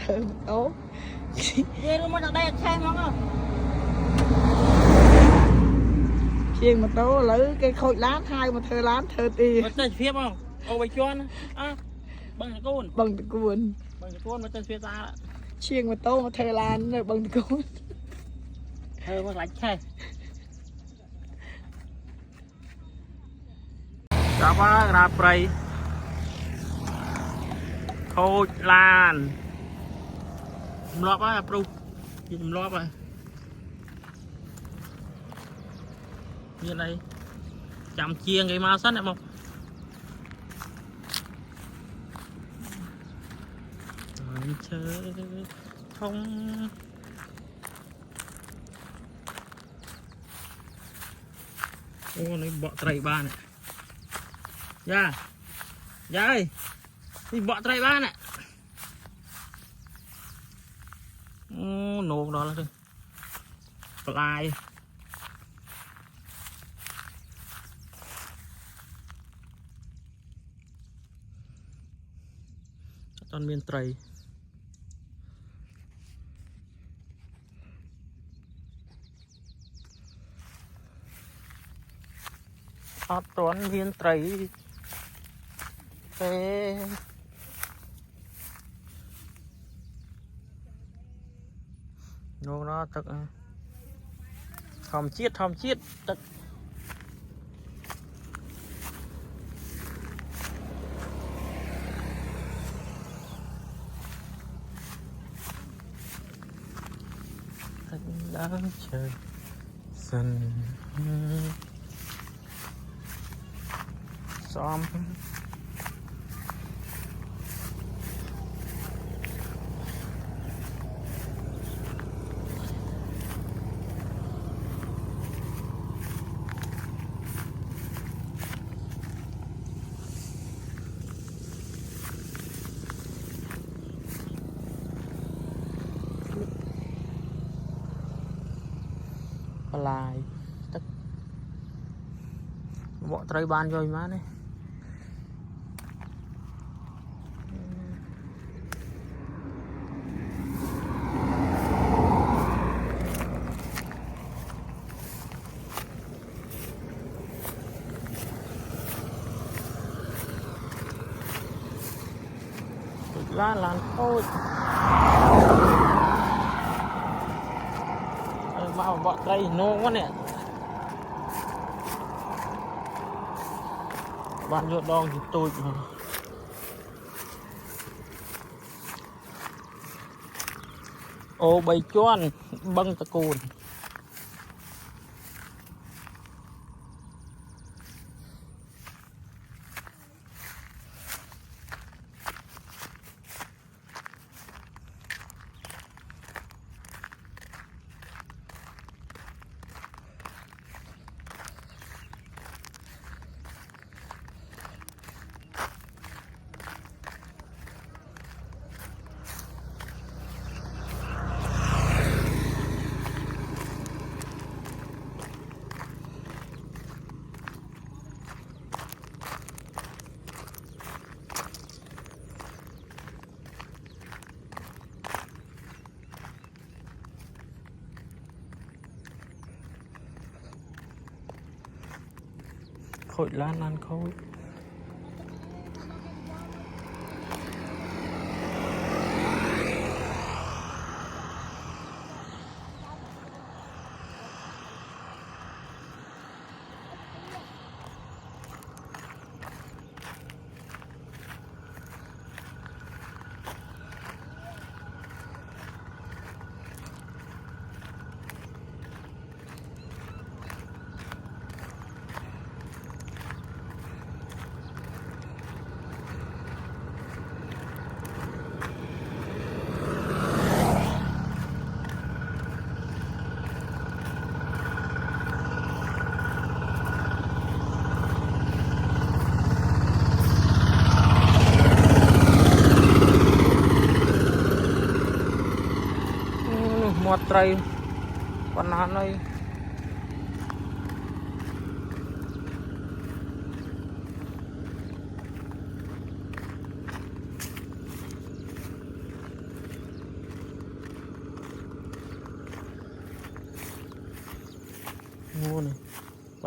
thơ ố về luôn mà đây xem không chiên mà tố lấy cái khối lát hai mà thơ lát thơ tì mà tên phép không ô bày chon à bằng cái côn bằng tờ cuốn mà tên phép ta chiên mà tố mà thơ lát rồi bằng tờ cuốn thơ mà lạnh hay chào bác ra prey khôi lan lọp á pru lọp rồi như đây chạm chiên cái mau sắt này không chơi không ô nó bọ tray ba này dạ dạ ơi đi bọ tray ba này ô nổ đó là được fly toàn miền tây toàn miền tây thế nó thật thòm chiết thật đang trời dần xóm lại tất bộ tray ban rồi má này lan thôi bao bọn đây nô quá nè bạn vô đo thì tôi ô bầy choan băng tà cồn khôi lan khôi một tray còn nó đây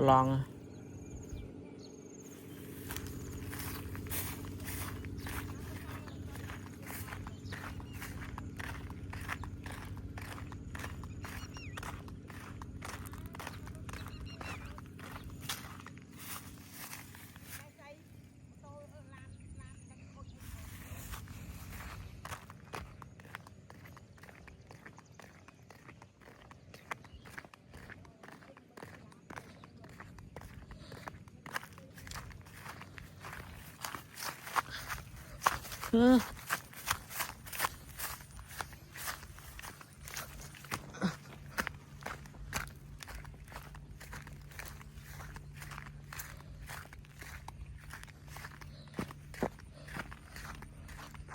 lòng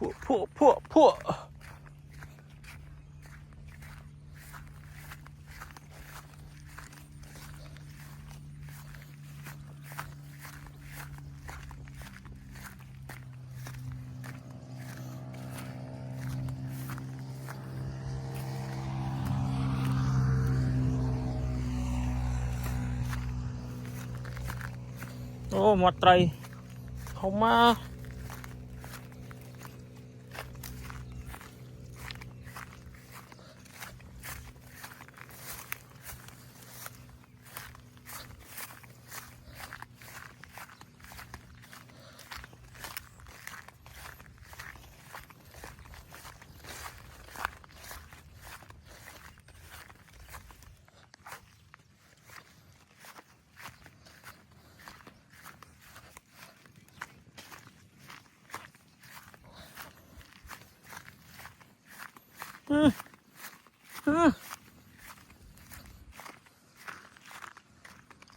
Phụ. Ô, một trời không mà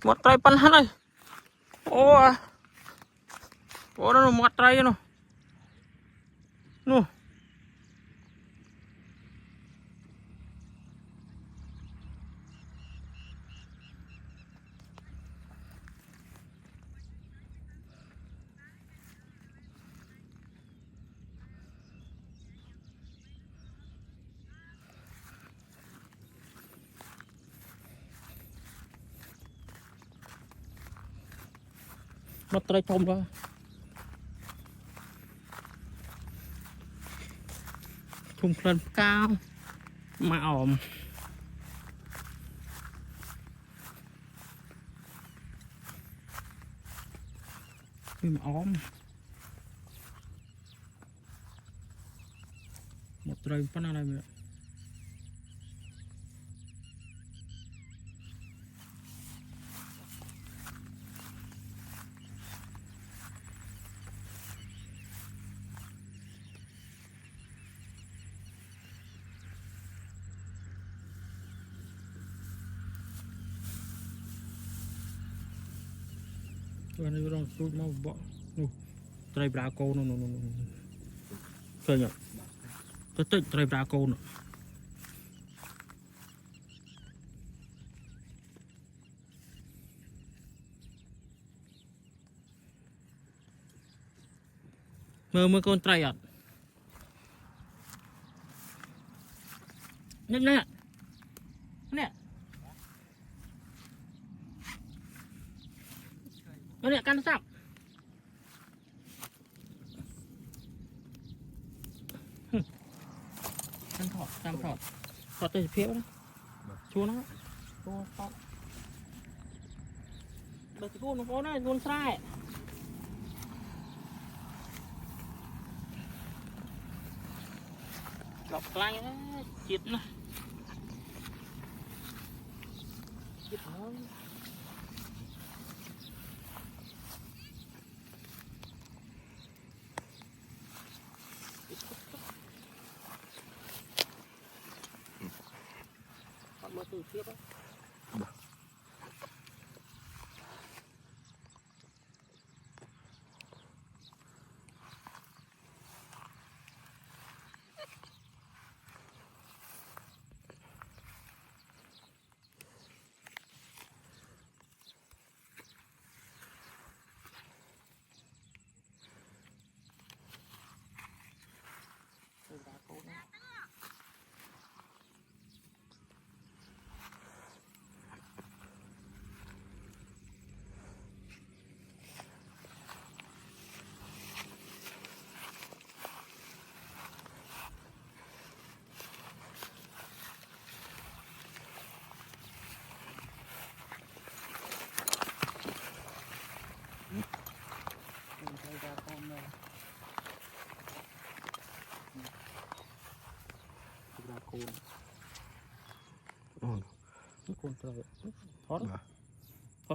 một trời pan hết rồi. Ô nó một trời nó một trời trông đó thùng lên cao mà ổm mà ổm một trời pan này vậy Cái này nó tụt mau bỏ trời bả cô nó chơi nhở tôi trời bả cô nó mơ con trời ạ nè nè nè nè căn sọc căn thọt tới phía đó chua nó chua thọt được cái con nó có này con sai đọc lại chết nó chết nó mà từ phía đó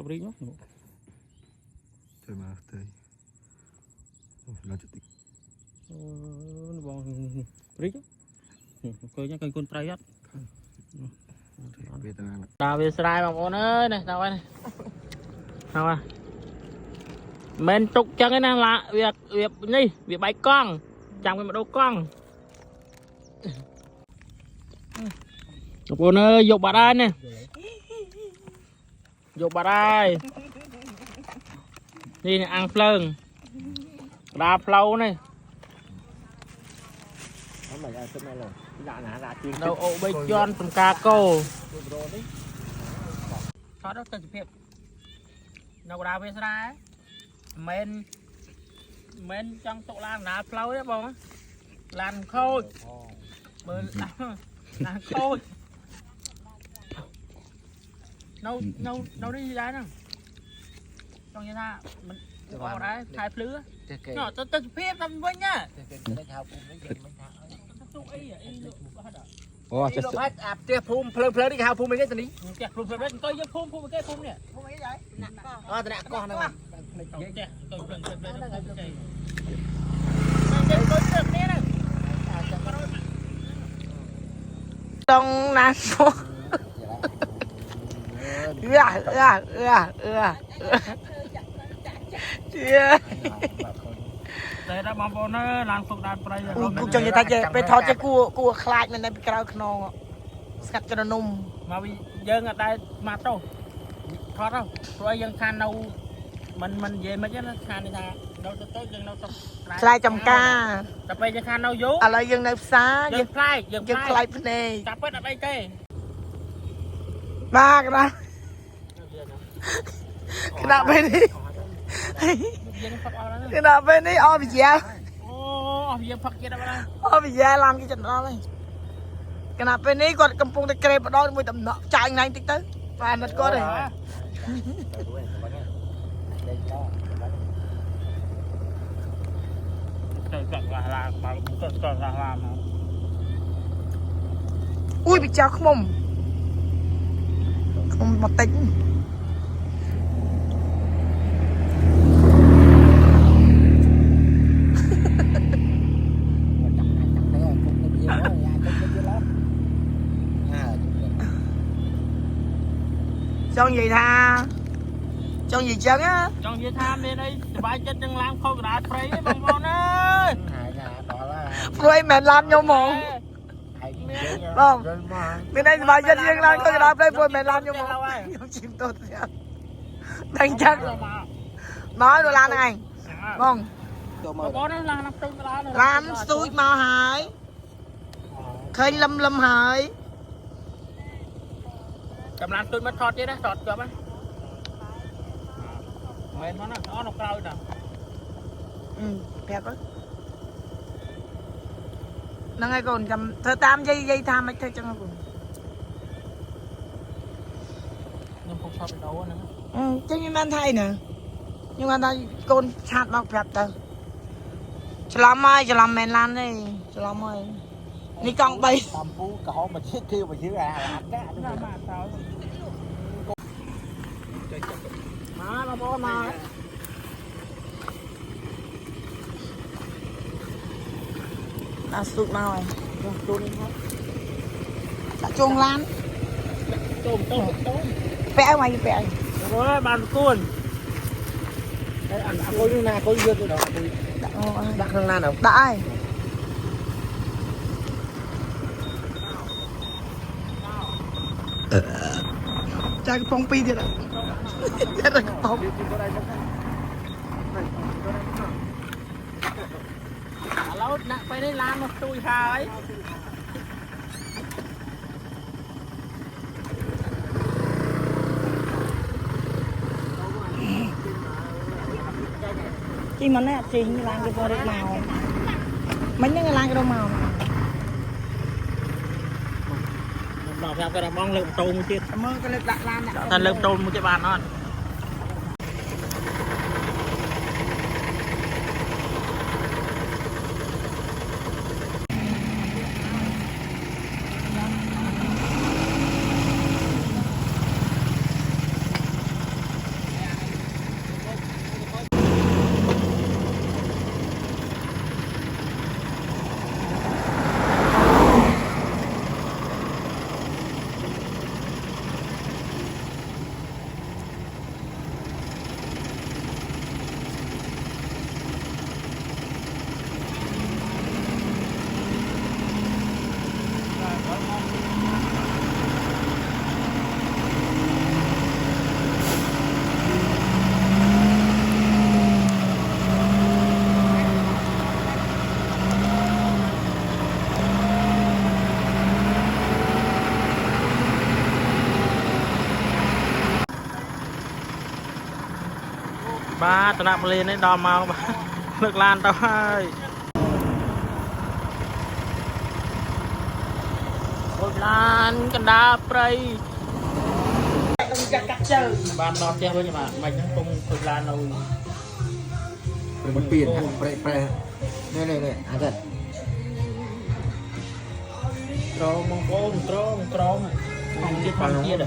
khóc đi nhá chơi mà chơi nó chụp tích bong rít coi nhá con trai hết về tận đào về sài bằng con ơi này sao này sao à men trục chân cái này là việc gì việc bay con chẳng phải mà đâu con con ơi dục bà đây nè dục bà đây đi nè ăn phơn đa phâu này đâu ô bây chọn tầm cá cô thoát đó tự phiệp đâu đào về ra men trong tụ lan đá phâu đấy bông lan khôi lan khôi nấu đi ra nè trong như ta mình vào đấy thay phứ nhỏ tự phiệp tầm với nhá ô đi lục hết à tia phum phơi đi hao phum mấy cái tần đi tia phum phơi đấy tôi giúp phum cái phum nè phum mấy cái đấy à tần con này mà tia tôi trong nát số đây đã bom bom nó làm phục đạn play rồiกูจังจะตายไปทอดจะกูคลายมันในกระดาษขนองสักจะนุ่ม mà vì dân ở đây mà đâu thoát đâu rồi dân khan đâu mình về mấy cái nó khan đi thà đâu tới dân đâu คลายจำกา แต่ไปยังคานเอาอยู่ อะไรยังในซา ยังคลายยัง ยัง ค ค ลา ลาย ยพเนย จับเป็ดอะไรเต้ มากนะขณะไปนี่ ยังพักเอาแล้ว ขณะไปนี่อ้อมแย่ โอ้ยังพักเยอะแล้วนะ อ้อมแย่làm cái trận đóเลยขณะไปนี่กดกำปงตะเกรบดอยมือต่ำเนาะจ่ายไงติ๊กตึ๊ดvà nó có đây ui bị trao không mà tính Trong gì tha Trong gì chân á trong gì tham đi đây bài chân chân làm khâu gạt free với bông bông ơi Free mẹ làm nhau một Không Bên đây bài chân chân làm khâu gạt free mẹ làm nhau một Không chìm tốt Đánh chắc Nói rồi làm này Không Làm xui màu hải Khơi lâm hải กำลังตุนมาทอดนะทอดกับมันเมนมันนะอ้อนออกเราอีกนะ đẹp á nó ngay còn cầm thơ 8 giây tham mấy thơ chân còn ยังคงชอบไปโดนนะ chứ như anh thay nè nhưng mà ta con chặt nó đẹp tờ cho làm mền lan đi cho làm ơi đi con bay tầm phú cỏ mà chết thiêu mà chứ làm cái má nó bó mà là sụt nào rồi đã chuông lan tôm vẽ ngoài vẽ rồi bàn cuốn cái ăn có như nào có dưa tôi đó đặt thằng nào nào đã ai Chai cái phong pi thì đã Chết rồi cái phong lâu nè phải đi làm một tôi hai Chị món này chị như làm cái vô được màu mấy những cái làm cái đâu màu đọc theo cái bong lượm tôm một chiếc cảm ơn cái lực đặt làm nè thành lượm tôm một chiếc bàn non បាទតំណាក់មលេនេះដល់មកបាទលើកឡានទៅហើយអូនឡានកណ្ដាលព្រៃបានដល់ផ្ទះវិញបាទមិនហ្នឹងគុំធ្វើឡាននៅ มันเปลี่ยนนะแปรนี่อาจารย์ ក្រមបងប្អូនក្រមទៀតផងទៀត